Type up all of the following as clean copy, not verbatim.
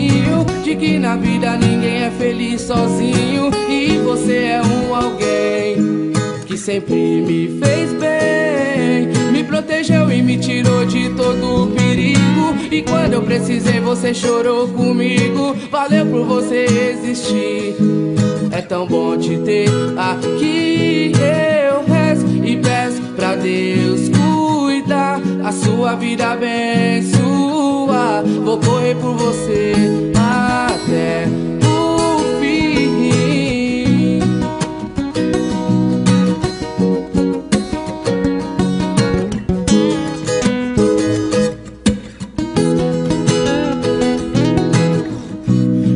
carinho de que na vida ninguém é feliz sozinho. E você é um alguém que sempre me fez bem, me protegeu e me tirou de todo o perigo. E quando eu precisei você chorou comigo. Valeu por você existir, é tão bom te ter aqui. Eu rezo e peço pra Deus cuidar, a sua vida abençoar. Vou correr por você até o fim.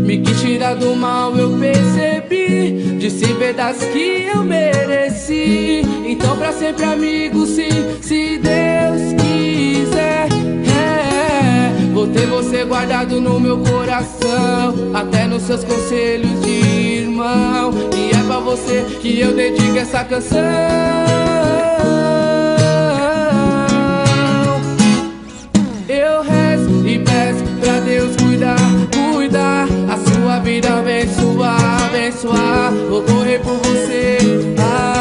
Me quis tirar do mal, eu percebi, disse verdades que eu mereci. Então pra sempre amigo, sim, se Deus quiser. Vou ter você guardado no meu coração, até nos seus conselhos de irmão. E é pra você que eu dedico essa canção. Eu rezo e peço pra Deus cuidar, cuidar, a sua vida abençoar, abençoar. Vou correr por você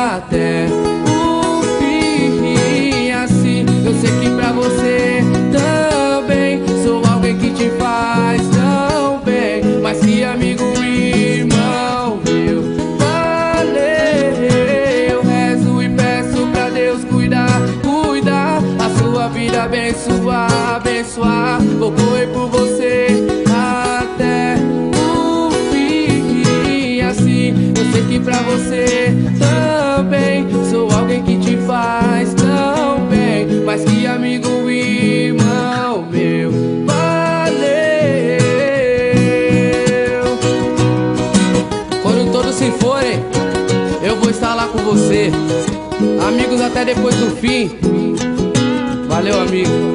até o fim. Assim eu sei que pra você também sou alguém que te faz tão bem, mas que amigo e irmão meu. Valeu, eu rezo e peço pra Deus cuidar, cuidar, a sua vida abençoar, abençoar. Vou correr por você até o fim. Assim eu sei que pra você também sou alguém que te faz tão bem, mas que amigo e irmão meu. Valeu. Quando todos se forem, eu vou estar lá com você. Amigos até depois do fim. Valeu, amigo.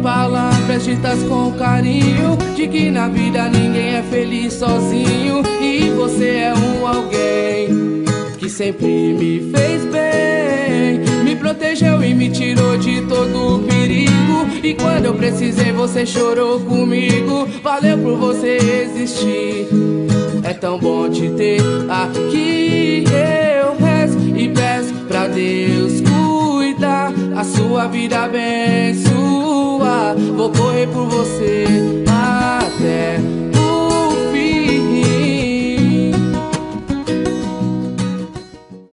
Palavras ditas com carinho de que na vida ninguém é feliz sozinho. E você é um alguém que sempre me fez bem, me protegeu e me tirou de todo o perigo. E quando eu precisei você chorou comigo. Valeu por você existir, é tão bom te ter aqui. Eu rezo e peço pra Deus cuidar, a sua vida abençoar. Vou correr por você